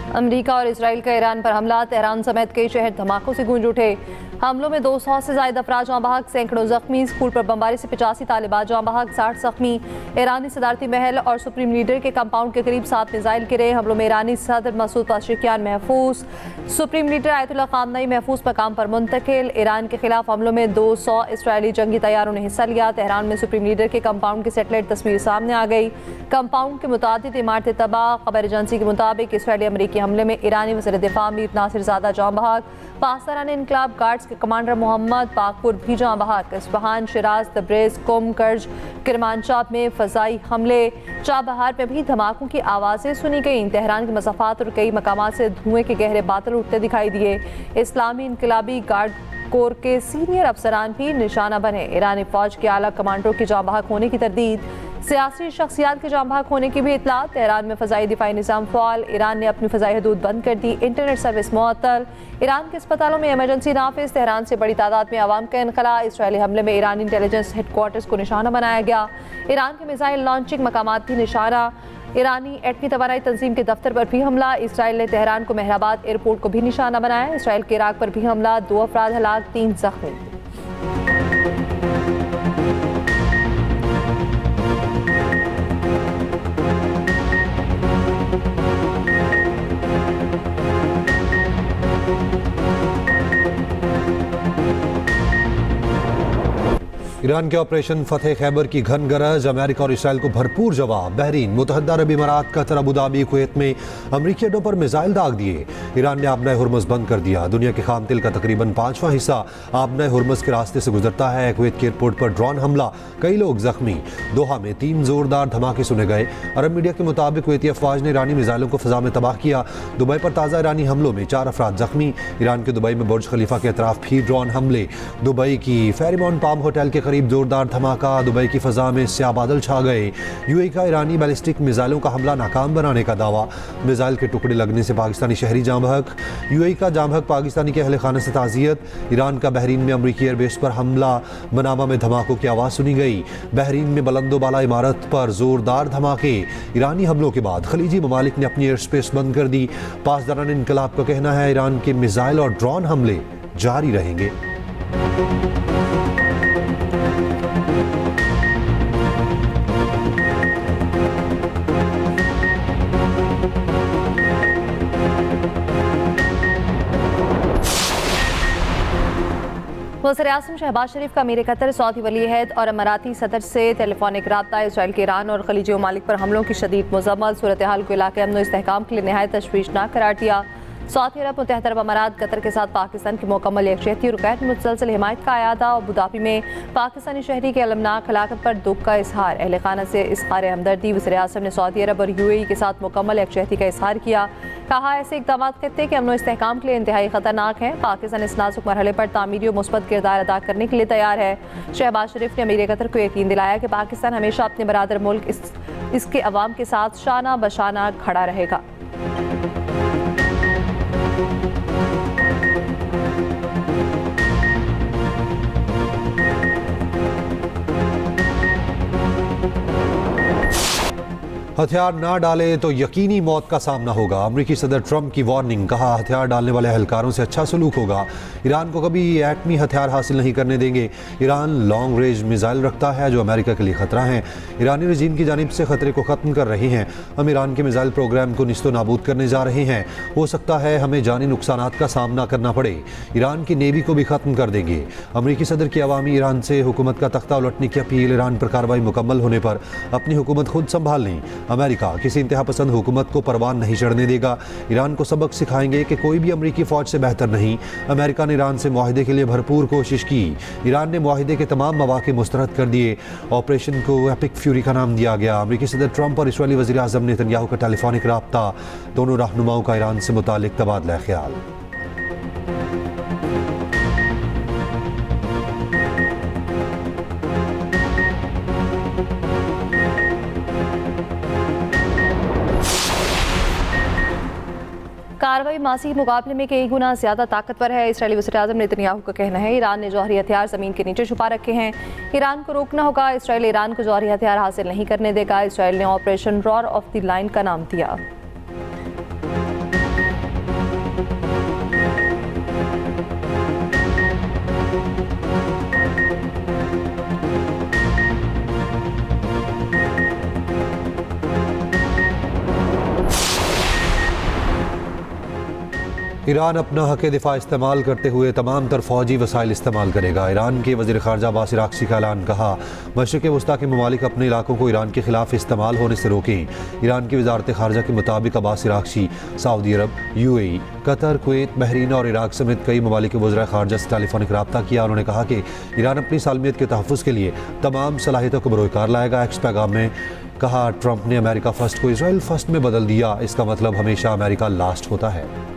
America और Israel का Iran पर हमला, तेहरान समेत कई शहर धमाकों से गूंज उठे। हमलों में 200 से ज्यादा अफराद जाँ बहक, सैकड़ों जख्मी। स्कूल पर बमबारी से 85 तालिबान जाँ बहक, 60 जख्मी। ईरानी सदारती महल और सुप्रीम लीडर के कंपाउंड के करीब 7 मिसाइल गिरे। हमलों में ईरानी सदर मसूद पज़ेश्कियान महफूज, सुप्रीम लीडर आयतुल्लाह ख़ामनई महफूज मकाम पर मुंतकिल। ईरान के खिलाफ हमलों में 200 इसराइली जंगी तैयारों ने हिस्सा लिया। तेहरान में सुप्रीम लीडर के कंपाउंड की सैटेलाइट तस्वीर सामने आ गई। कंपाउंड के मुताबिक इमारतें तबाह। खबर एजेंसी के मुताबिक इसराइली अमरीकी हमले में ईरानी वज़ीर दिफा मीर नासिर ज़ादा जाँ बहक, पाकिस्तानी इनकलाब गार्ड्स के कमांडर मोहम्मद पाकपुर भी जाँ बहक। इस्फहान, शिराज, तब्रेज़, कुम, कर्ज, किरमानशाह में फ़ज़ाई हमले। चाबहार में भी धमाकों की आवाज़ें सुनी गईं। तेहरान के मसाफात और कई मकामात से धुएं के गहरे बादल उठते दिखाई दिए। इस्लामी इनकलाबी गार्ड कोर के सीनियर अफसरान भी निशाना बने। ईरानी फौज के आला कमांडरों की जाँ बहक होने की तरदीद, सियासी शख्सियात के जाँ बहक होने की भी इतला। तेहरान में फ़ज़ाई दिफाई निज़ाम फ़ाल, ईरान ने अपनी फ़ज़ाई हदूद बंद कर दी। इंटरनेट सर्विस मुअत्तल। ईरान के अस्पतालों में इमरजेंसी नाफिज। तेहरान से बड़ी तादाद में आवाम का इनखला। इसराइली हमले में ईरानी इंटेलिजेंस हेडक्वार्टर्स को निशाना बनाया गया। ईरान के मिसाइल लॉन्चिंग मकामात भी निशाना। ईरानी एटमी तवानाई तंजीम के दफ्तर पर भी हमला। इसराइल ने तेहरान को मेहराबाद एयरपोर्ट को भी निशाना बनाया। इसराइल के इराक पर भी हमला, 2 अफराद हलाक, 3 जख्मी। ईरान के ऑपरेशन फतेह खैबर की घन गरज, अमेरिका और इसराइल को भरपूर जवाब। बहरीन, मुतहद्दा अरब इमारात, कतर, अबू धाबी, कुवैत में अमरीकी अड्डों पर मिसाइल दाग दिए। ईरान ने आबनाए हुर्मुज़ बंद कर दिया। दुनिया के खाम तेल का तकरीबन 5वां हिस्सा आबनाए हुर्मुज़ के रास्ते से गुजरता है। कुवैत के एयरपोर्ट पर ड्रोन हमला, कई लोग जख्मी। दोहा में 3 जोरदार धमाके सुने गए। अरब मीडिया के मुताबिक कुवैती अफवाज ने ईरानी मिसाइलों को फ़ज़ा में तबाह किया। दुबई पर ताज़ा ईरानी हमलों में 4 अफराद जख्मी। ईरान के दुबई में बुर्ज खलीफा के अतराफ भी ड्रोन हमले। दुबई की फेरीमाउंट पाम होटल के करीब जोरदार धमाका, दुबई की फ़ज़ा में स्याह बादल छा गए। यूएई का ईरानी बैलिस्टिक मिसाइलों का हमला नाकाम बनाने का दावा। मिसाइल के टुकड़े लगने से पाकिस्तानी शहरी जाँ बहक। यूएई का जाँ बहक पाकिस्तानी के अहले खाना से ताज़ियत। ईरान का बहरीन में अमरीकी एयरबेस पर हमला, मनामा में धमाकों की आवाज़ सुनी गई। बहरीन में बुलंदोबाला इमारत पर जोरदार धमाके। ईरानी हमलों के बाद खलीजी ममालिक ने अपनी एयर स्पेस बंद कर दी। पासदारान इनकलाब का कहना है ईरान के मिसाइल और ड्रोन हमले जारी रहेंगे। वज़ीर-ए-आज़म शहबाज शरीफ का अमीर कतर, सऊदी वली अहद और अमाराती सदर से टेलीफोनिक रब्ता। इसराइल के ईरान और खलीजी ममालिक पर हमलों की शदीद मज़म्मत, सूरत हाल को इलाक़े अमन व इस्तेहकाम के लिए नहायत तशवीशनाक करार दिया। सऊदी अरब, मुत्तहदा अरब अमारात, कतर के साथ पाकिस्तान की मुकम्मल यकजहती और गैर मुतसलसल हिमायत का अयादा। अबू धाबी में पाकिस्तानी शहरी के अलमनाक हलाकत पर दुख का इजहार, अहले खाना से इज़हार हमदर्दी। वज़ीर-ए-आज़म ने सऊदी अरब और यूएई के साथ मुकम्मल यकजहती का इजहार किया। कहा, ऐसे इक़दाम खत्ते के अमन व इस्तेहकाम के लिए इंतहाई ख़तरनाक हैं। पाकिस्तान इस नाजुक मरहले पर तामीरी और मुस्बत किरदार अदा करने के लिए तैयार है। शहबाज शरीफ ने अमीर कतर को यकीन दिलाया कि पाकिस्तान हमेशा अपने बरादर मुल्क इसके अवाम के साथ शाना बशाना खड़ा रहेगा। हथियार ना डाले तो यकीनी मौत का सामना होगा। अमरीकी सदर ट्रंप की वार्निंग, कहा हथियार डालने वाले एहलकारों से अच्छा सलूक होगा। ईरान को कभी एटमी हथियार हासिल नहीं करने देंगे। ईरान लॉन्ग रेंज मिसाइल रखता है जो अमेरिका के लिए खतरा है। ईरानी रजीम की जानिब से खतरे को ख़त्म कर रहे हैं। हम ईरान के मिसाइल प्रोग्राम को निस्तो नाबूद करने जा रहे हैं। हो सकता है हमें जानी नुकसानात का सामना करना पड़े। ईरान की नेवी को भी ख़त्म कर देंगे। अमरीकी सदर की अवामी ईरान से हुकूमत का तख्ता उलटने की अपील। ईरान पर कार्रवाई मुकम्मल होने पर अपनी हुकूमत खुद संभाल लें। अमेरिका किसी इंतहा पसंद हुकूमत को परवान नहीं चढ़ने देगा। ईरान को सबक सिखाएंगे कि कोई भी अमरीकी फ़ौज से बेहतर नहीं। अमेरिका ने ईरान से मुआहिदे के लिए भरपूर कोशिश की। ईरान ने मुआहिदे के तमाम मवाक़े मुस्तरद कर दिए। ऑपरेशन को एपिक फ्यूरी का नाम दिया गया। अमरीकी सदर ट्रंप और इसराइली वज़ीर आज़म नेतन्याहू का टेलीफोनिक रब्ता, दोनों रहनुमाओं का ईरान से मुतालिक तबादला ख्याल। कार्रवाई मासी के मुकाबले में कई गुना ज़्यादा ताकतवर है। इसराइली वज़ीर-ए-आज़म नेतन्याहू का कहना है ईरान ने जौहरी हथियार ज़मीन के नीचे छुपा रखे हैं। ईरान को रोकना होगा। इसराइल ईरान को जौहरी हथियार हासिल नहीं करने देगा। इसराइल ने operation roar of the line का नाम दिया। ईरान अपना हक दिफा इस्तेमाल करते हुए तमाम तर फौजी वसाइल इस्तेमाल करेगा। ईरान के वज़ीर ख़ारजा अब्बास इराक़ची का ऐलान। कहा, मशरिक़ वस्ता के ममालिक अपने इलाकों को ईरान के खिलाफ इस्तेमाल होने से रोकें। ईरान की वजारत ख़ारजा के मुताबिक अब्बास इराक़ची सऊदी अरब, UAE, कतर, कुवैत, बहरीन और इराक़ समेत कई ममालिक के वज़ीर ख़ारजा से टेलीफोनिक रब्ता किया। उन्होंने कहा कि ईरान अपनी सालमियत के तहफ़्फ़ुज़ के लिए तमाम सलाहियतों को बरोकार लाएगा। एक्स पैगाम में कहा, ट्रंप ने अमेरिका फ़र्स्ट को इसराइल फ़र्स्ट में बदल दिया। इसका मतलब हमेशा अमेरिका लास्ट होता है।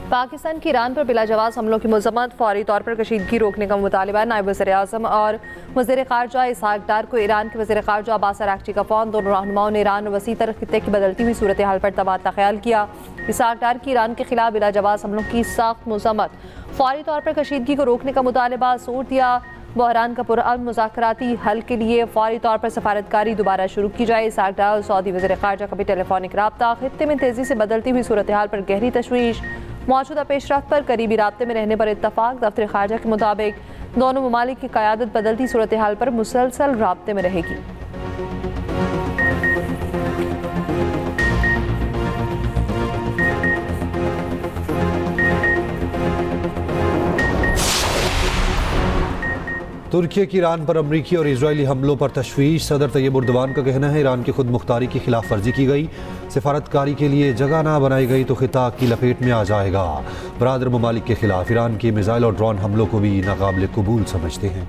पाकिस्तान की ईरान पर बिलाजवाज़ हमलों की मज़म्मत, फौरी तौर पर कशीदगी रोकने का मुतालिबा। नायब वज़ीर आज़म और वज़ीर ख़ारजा इसहाक़ डार को ईरान के वज़ीर ख़ारजा अब्बास इराक़ची का फ़ोन। दोनों रहनुमाओं ने ईरान और वसी तर खित्ते की बदलती हुई सूरत हाल पर तबादला ख्याल किया। इसहाक़ डार की ईरान के खिलाफ बिलाजवाज़ हमलों की सख्त मज़म्मत, फौरी तौर पर कशीदगी को रोकने का मुतालिबा। जोर दिया, बहरान का पुरअमन मुज़ाकराती हल के लिए फौरी तौर पर सफारतकारी दोबारा शुरू की जाए। इसहाक़ डार और सऊदी वज़ीर ख़ारजा का भी टेलीफोनिक रब्ता। खित्ते में तेज़ी से बदलती हुई सूरत हाल पर गहरी तशवीश, मौजूदा पेशरफ्त पर करीबी राब्ते में रहने पर इत्तफाक। दफ्तर ख़ारजा के मुताबिक दोनों ममालिक की क़यादत बदलती सूरत हाल पर मुसलसल राब्ते में रहेगी। तुर्की की ईरान पर अमरीकी और इजरायली हमलों पर तशवीश। सदर तैयब उर्दवान का कहना है, ईरान की खुद मुख्तारी की खिलाफ वर्जी की गई, सिफारतकारी के लिए जगह ना बनाई गई तो खिता की लपेट में आ जाएगा। बरादर ममालिक के खिलाफ ईरान के मिसाइल और ड्रोन हमलों को भी नाकाबिल कबूल समझते हैं।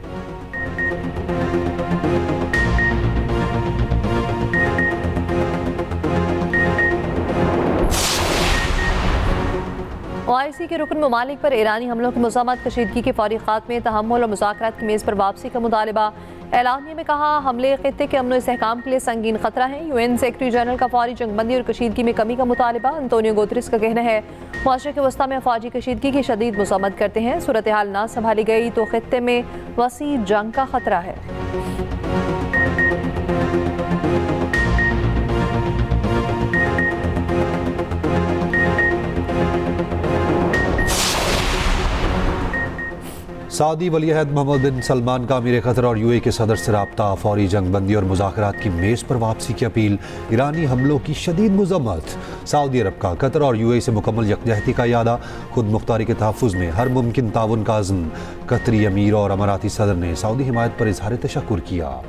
OIC के रुकन ममालिक पर ईरानी हमलों की मज़म्मत, कशीदगी के फौरी खात्मे, तहम्मुल और मुज़ाकरात की मेज़ पर वापसी का मुतालिबा। एलानिया में कहा, हमले खित्ते के अमन इस्तेहकाम के लिए संगीन खतरा है। UN सेक्रेटरी जनरल का फौरी जंगबंदी और कशीदगी में कमी का मुतालिबा। अंतोनियो गुतरेस का कहना है, मशरिक़ वस्ता में फौजी कशीदगी की शदीद मज़म्मत करते हैं। सूरत हाल ना संभाली गई तो खित्ते में वसी जंग का खतरा है। सऊदी वलीअहद मोहम्मद बिन सलमान का अमीर कतर और UAE के सदर से रब्ता। फौरी जंगबंदी और मुज़ाकरात की मेज़ पर वापसी की अपील। ईरानी हमलों की शदीद मज़म्मत। सऊदी अरब का कतर और UAE से मुकम्मल यकजहती का इरादा। खुद मुख्तारी के तहफ़्फ़ुज़ में हर मुमकिन ताउन का अज़्म। कतरी अमीर और अमाराती सदर ने सऊदी हिमायत पर इज़हार तशक्कुर किया।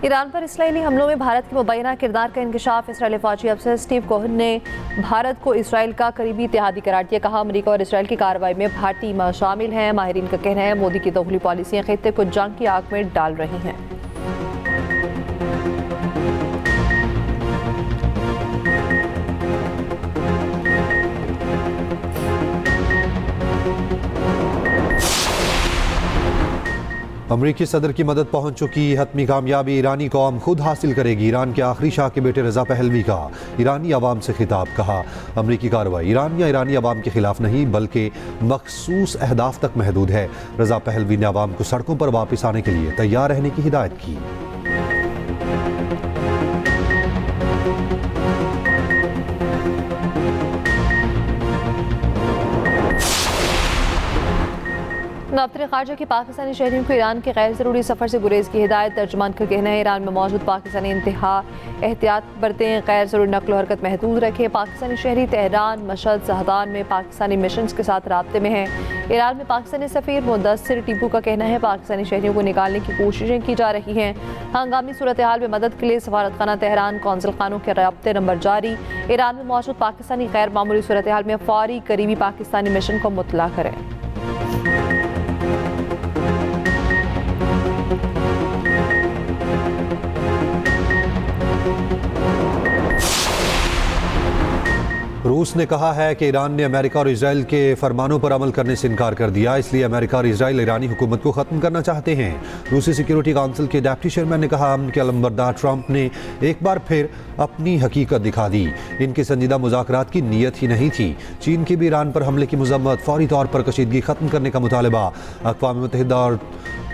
ईरान पर इसराइली हमलों में भारत के मुबैना किरदार का इंकशाफ। इसराइली फौजी अफसर स्टीव कोहन ने भारत को इसराइल का करीबी इत्तेहादी करार दिया। कहा, अमेरिका और इसराइल की कार्रवाई में भारतीय शामिल हैं। माहिरीन का कहना है, मोदी की दोगली पॉलिसियां खित्ते को जंग की आग में डाल रही हैं। अमरीकी सदर की मदद पहुंच चुकी। हतमी कामयाबी ईरानी कौम खुद हासिल करेगी। ईरान के आखिरी शाह के बेटे रजा पहलवी का ईरानी अवाम से खिताब। कहा, अमरीकी कार्रवाई ईरान या ईरानी अवाम के खिलाफ नहीं बल्कि मखसूस अहदाफ तक महदूद है। रजा पहलवी ने अवाम को सड़कों पर वापस आने के लिए तैयार रहने की हिदायत की। दफ्तर ख़ारजा की पाकिस्तानी शहरियों को ईरान के गैर ज़रूरी सफ़र से गुरेज की हिदायत। तर्जुमान का कहना है, ईरान में मौजूद पाकिस्तानी इंतहा एहतियात बरतें, गैर ज़रूरी नकल हरकत महदूद रखें। पाकिस्तानी शहरी तेहरान, मशहद, जहदान में पाकिस्तानी मिशंस के साथ राब्ते में हैं। ईरान में पाकिस्तानी सफ़ीर मुदस्सिर टीपू का कहना है, पाकिस्तानी शहरियों को निकालने की कोशिशें की जा रही हैं। हंगामी सूरत हाल में मदद के लिए सफारतखाना तेहरान, कौंसल खानों के राब्ते नंबर जारी। ईरान में मौजूद पाकिस्तानी गैर मामूली सूरत हाल में फौरी करीबी पाकिस्तानी मिशन को मुतला करें। रूस ने कहा है कि ईरान ने अमेरिका और इसराइल के फरमानों पर अमल करने से इनकार कर दिया, इसलिए अमेरिका और इसराइल ईरानी हुकूमत को ख़त्म करना चाहते हैं। रूसी सिक्योरिटी काउंसिल के डिप्टी चेयरमैन ने कहा, उनके अलंबरदार ट्रंप ने एक बार फिर अपनी हकीकत दिखा दी। इनकी संजीदा मुज़ाकरात की नीयत ही नहीं थी। चीन की भी ईरान पर हमले की मज़म्मत, फौरी तौर पर कशीदगी ख़त्म करने का मुतालबा। अक़वाम मुत्तहिदा और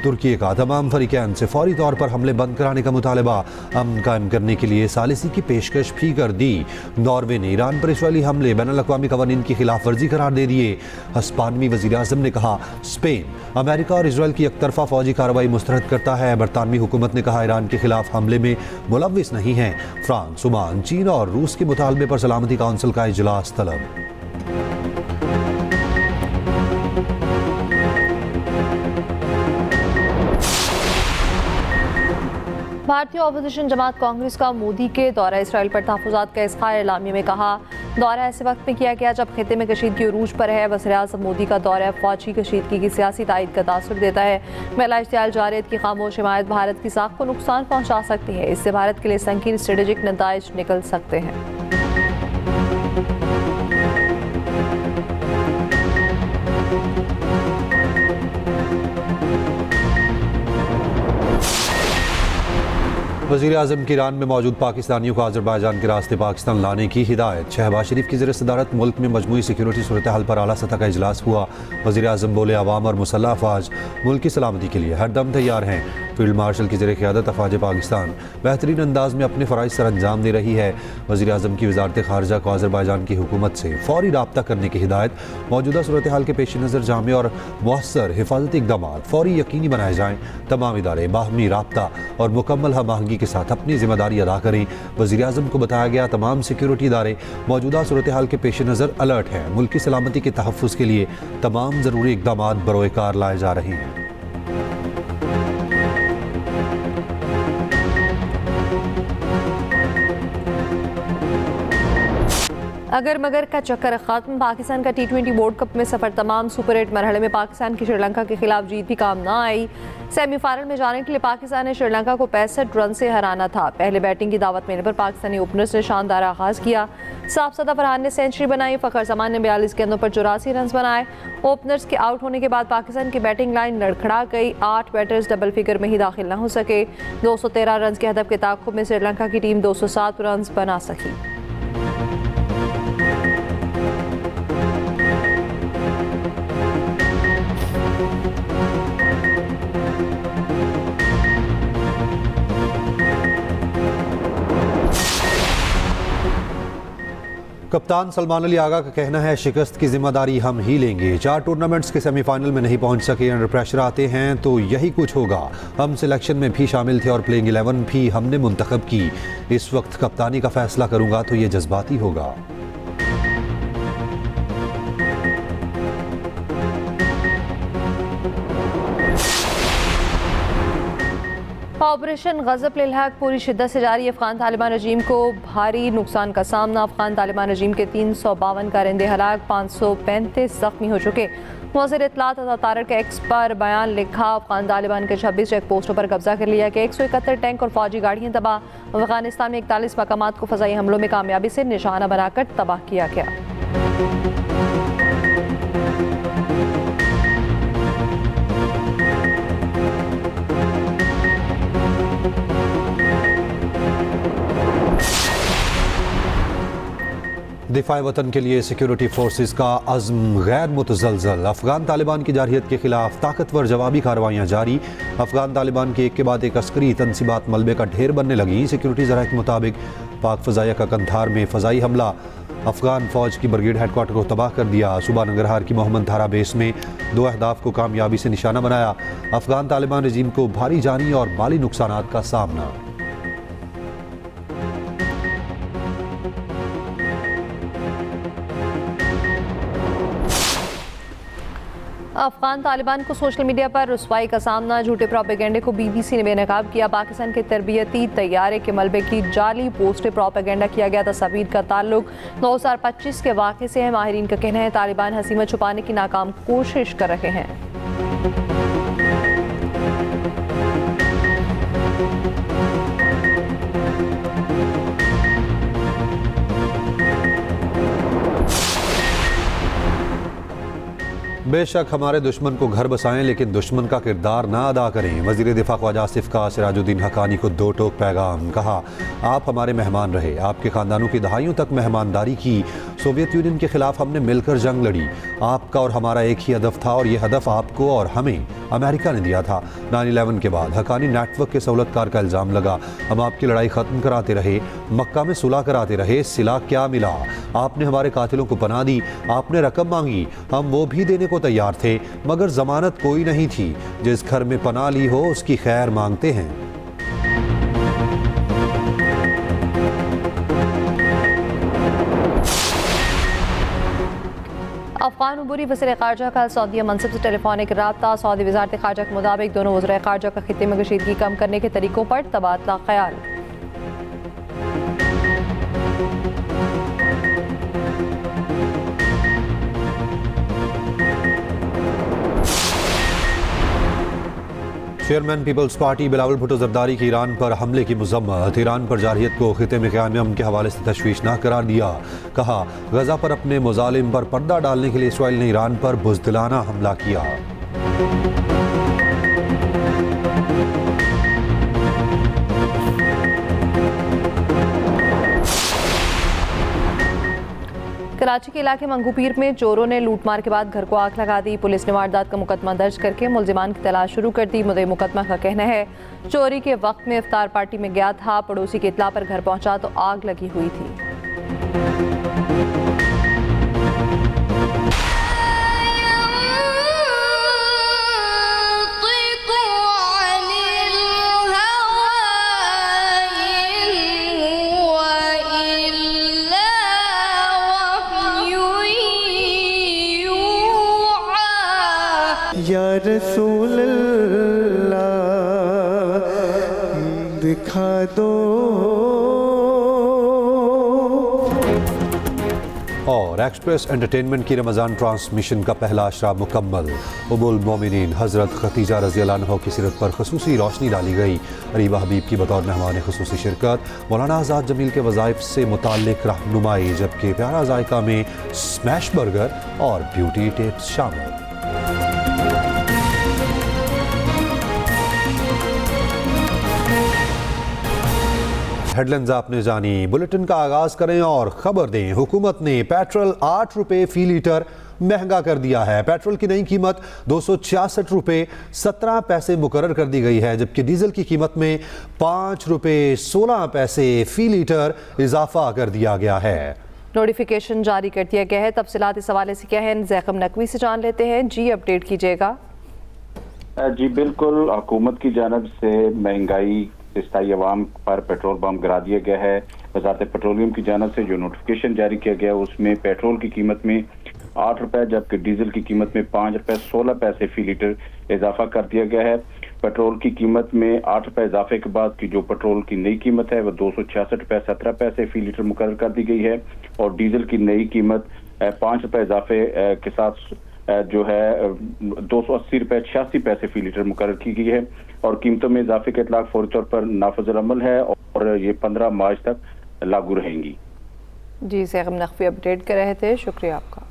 तुर्की का तमाम फरीकैन से फौरी तौर पर हमले बंद कराने का मुतालबा, अमन कायम करने के लिए सालिसी की पेशकश भी कर दी। नॉर्वे ने ईरान पर इसराइली हमले बैनुल-अक़वामी कवानीन की खिलाफ वर्जी करार दे दिए। स्पेनी वज़ीर-ए-आज़म ने कहा, स्पेन अमेरिका और इसराइल की एकतरफा फौजी कार्रवाई मुस्तरद करता है। बरतानवी हुकूमत ने कहा, ईरान के खिलाफ हमले में मुलव्विस नहीं है। फ्रांस, ओमान, चीन और रूस के मुतालबे पर सलामती काउंसिल का इजलास तलब। भारतीय अपोजिशन जमात कांग्रेस का मोदी के दौरा इसराइल पर तहफ़्फ़ुज़ात का इज़हार एलामिया में कहा, दौरा ऐसे वक्त में किया गया जब खित्ते में कशीदगी उरूज पर है। वज़ीर-ए-आज़म मोदी का दौरा फौजी कशीदगी की सियासी तायद का तासुर देता है। महिला इश्तियाल जारियत की खामोश हिमायत भारत की साख को नुकसान पहुँचा सकती है। इससे भारत के लिए संकीर्ण स्ट्रेटेजिक नताइज निकल सकते हैं। वज़ीर-ए-आज़म की ईरान में मौजूद पाकिस्तानियों को अज़रबैजान के रास्ते पाकिस्तान लाने की हिदायत। शहबाज शरीफ की ज़ेर-ए-सदारत मुल्क में मजमूई सिक्योरिटी सूरत हाल पर आला सतह का इजलास हुआ। वज़ीर-ए-आज़म बोले, अवाम और मुसल्लह अफ़वाज मुल्क की सलामती के लिए हर दम तैयार हैं। फील्ड मार्शल की ज़ेर-ए-क़यादत अफ़वाज पाकिस्तान बेहतरीन अंदाज में अपने फ़राइज़ सर अंजाम दे रही है। वज़ीर-ए-आज़म की वज़ारत ख़ारजा को अज़रबैजान की हुकूमत से फ़ौरी राब्ता करने की हिदायत। मौजूदा सूरत हाल के पेश नज़र जामे और मौसर हिफाजती इक़दामात फ़ौरी यकीनी बनाए जाएँ। तमाम इदारे बाहमी राब्ता और मुकम्मल हमआहंगी के साथ अपनी जिम्मेदारी अदा करें। वज़ीर-ए-आज़म को बताया गया, तमाम सिक्योरिटी इदारे मौजूदा सूरत हाल के पेश नज़र अलर्ट हैं। मुल्क की सलामती के तहफ़्फ़ुज़ के लिए तमाम ज़रूरी इक़दामात बरोएकार लाए जा रहे हैं। अगर मगर का चक्कर खत्म, पाकिस्तान का T20 वर्ल्ड कप में सफर तमाम। सुपर 8 मरहले में पाकिस्तान की श्रीलंका के खिलाफ जीत भी काम ना आई। सेमीफाइनल में जाने के लिए पाकिस्तान ने श्रीलंका को 65 रन से हराना था। पहले बैटिंग की दावत मिलने पर पाकिस्तानी ओपनर्स ने शानदार आगाज किया। साफसदा फरहान ने सेंचुरी बनाई। फ़खर जमान ने 42 गेंदों पर 84 रन बनाए। ओपनर्स के आउट होने के बाद पाकिस्तान की बैटिंग लाइन लड़खड़ा गई। 8 बैटर्स डबल फिगर में ही दाखिल न हो सके। 213 रन के हदफ के ताक़ुब में श्रीलंका की टीम 207 रन बना सकी। कप्तान सलमान अली आगा का कहना है, शिकस्त की जिम्मेदारी हम ही लेंगे। 4 टूर्नामेंट्स के सेमीफाइनल में नहीं पहुंच सके, अंडर प्रेशर आते हैं तो यही कुछ होगा। हम सिलेक्शन में भी शामिल थे और प्लेइंग 11 भी हमने मुंतखब की। इस वक्त कप्तानी का फैसला करूंगा तो ये जज्बाती होगा। ऑपरेशन गज़ब लिल हक़ पूरी शिद्दत से जारी। अफगान तालिबान रजीम को भारी नुकसान का सामना। अफगान तालिबान रजीम के 352 कारिंदे हलाक, 535 जख्मी हो चुके। वज़ीर इत्तलात अता तारक एक्स पर बयान लिखा, अफगान तालिबान के 26 चेक पोस्टों पर कब्जा कर लिया गया। 171 टैंक और फौजी गाड़ियाँ तबाह। अफगानिस्तान में 41 मकामात को फ़ज़ाई हमलों में कामयाबी से निशाना बनाकर तबाह किया गया। दिफाए वतन के लिए सिक्योरिटी फोर्सेस का अज़्म गैर मुतज़लज़ल। अफगान तालिबान की जारहियत के खिलाफ ताकतवर जवाबी कार्रवाइयाँ जारी। अफगान तालिबान की एक के बाद एक अस्करी तनसीबात मलबे का ढेर बनने लगी। सिक्योरिटी ज़राए के मुताबिक पाक फ़ज़ाइया का कंधार में फ़ज़ाई हमला अफगान फ़ौज की ब्रिगेड हेडक्वार्टर को तबाह कर दिया। सूबा नंगरहार की मोहम्मद थारा बेस में 2 अहदाफ को कामयाबी से निशाना बनाया। अफगान तालिबान रजीम को भारी जानी और माली नुकसानात का सामना। अफगान तालिबान को सोशल मीडिया पर रुसवाई का सामना। झूठे प्रोपेगेंडे को BBC ने बेनकाब किया। पाकिस्तान के तरबियती तैयारे के मलबे की जाली पोस्टें प्रोपेगेंडा किया गया तस्वीर का ताल्लुक 2025 के वाक़े से है। माहिरीन का कहना है तालिबान हसीमत छुपाने की नाकाम कोशिश कर रहे हैं। बेशक हमारे दुश्मन को घर बसाएं, लेकिन दुश्मन का किरदार ना अदा करें। वज़ीर दिफा ख्वाजा आसिफ का सिराजुद्दीन हक़ानी को 2 टोक पैगाम। कहा, आप हमारे मेहमान रहे, आपके ख़ानदानों की दहाइयों तक मेहमानदारी की। सोवियत यूनियन के खिलाफ हमने मिलकर जंग लड़ी। आपका और हमारा एक ही हदफ था और ये हदफ आपको और हमें अमेरिका ने दिया था। 9/11 के बाद हकानी नेटवर्क के सहूलतकार का इल्ज़ाम लगा। हम आपकी लड़ाई ख़त्म कराते रहे, मक्का में सुलह कराते रहे, सिला क्या मिला? आपने हमारे कातिलों को पनाह दी, आपने रकम मांगी, हम वो भी देने को तैयार थे, मगर जमानत कोई नहीं थी। जिस घर में पनाह ली हो उसकी खैर मांगते हैं। अफगान अबूरी वज़ीर ख़ारजा का सऊदीया मनसब से टेलीफोनिक रब्ता। सऊदी वज़ारत ख़ारजा के मुताबिक दोनों वज़ीर ख़ारजा का खित्ते में कशीदगी कम करने के तरीक़ों पर तबादला ख्याल। चेयरमैन पीपल्स पार्टी बिलावल भुट्टो जरदारी की ईरान पर हमले की मजम्मत। ईरान पर जारहियत को खिते में क़याम अमन के हवाले से तशवीशनाक करार दिया। कहा, गजा पर अपने मुजालिम पर पर्दा डालने के लिए इसराइल ने ईरान पर बुज़दिलाना हमला किया। कराची के इलाके मंगूपीर में चोरों ने लूटमार के बाद घर को आग लगा दी। पुलिस ने वारदात का मुकदमा दर्ज करके मुलजिमान की तलाश शुरू कर दी। मुद्दई मुकदमा का कहना है चोरी के वक्त में इफ्तार पार्टी में गया था, पड़ोसी की इत्तला पर घर पहुंचा तो आग लगी हुई थी। या रसूल अल्लाह दिखा दो। और एक्सप्रेस एंटरटेनमेंट की रमज़ान ट्रांसमिशन का पहला अशरा मुकम्मल। उम्मुल मोमिनीन हज़रत खतीजा रज़ी अल्लाह अन्हा की सीरत पर खसूसी रोशनी डाली गई। अरीबा हबीब की बतौर मेहमान खसूसी शिरकत, मौलाना आज़ाद जमील के वज़ाइफ से मुताल्लिक रहनुमाई, जबकि प्यारा जायका में स्मैश बर्गर और ब्यूटी टिप्स शामिल। हेडलाइंस आपने जानी, बुलेटिन का आगाज करें और खबर दें। हुकूमत ने पेट्रोल 8 रुपए फी लीटर महंगा कर दिया है। पेट्रोल की नई कीमत 266 रुपए 17 पैसे मुकर्रर कर दी गई है, जबकि डीजल की कीमत में 5 रुपए 16 पैसे फी लीटर इजाफा कर दिया गया है। नोटिफिकेशन जारी कर दिया गया है। तफसीलात इस हवाले से क्या है, ज़ैकम नकवी से जान लेते हैं। जी, अपडेट कीजिएगा। जी बिल्कुल, हुकूमत की जानब से महंगाई स्थायी अवाम पर पेट्रोल पंप गिरा दिया गया है। वजारत पेट्रोलियम की जानब से जो नोटिफिकेशन जारी किया गया उसमें पेट्रोल की कीमत में 8 रुपए जबकि डीजल की कीमत में 5 रुपए 16 पैसे फी लीटर इजाफा कर दिया गया है। पेट्रोल की कीमत में 8 रुपए इजाफे के बाद की जो पेट्रोल की नई कीमत है वह 266 रुपए 17 पैसे फी लीटर मुकर्रर कर दी गई है और डीजल की नई कीमत 5 रुपए इजाफे के साथ जो है 280 रुपए 86 पैसे फी लीटर मुकर्रर की गई है और कीमतों में इजाफे के इतलाक फौरी तौर पर नाफिजुल अमल है और ये 15 मार्च तक लागू रहेंगी। जी, ज़ैकम नकवी अपडेट कर रहे थे, शुक्रिया आपका।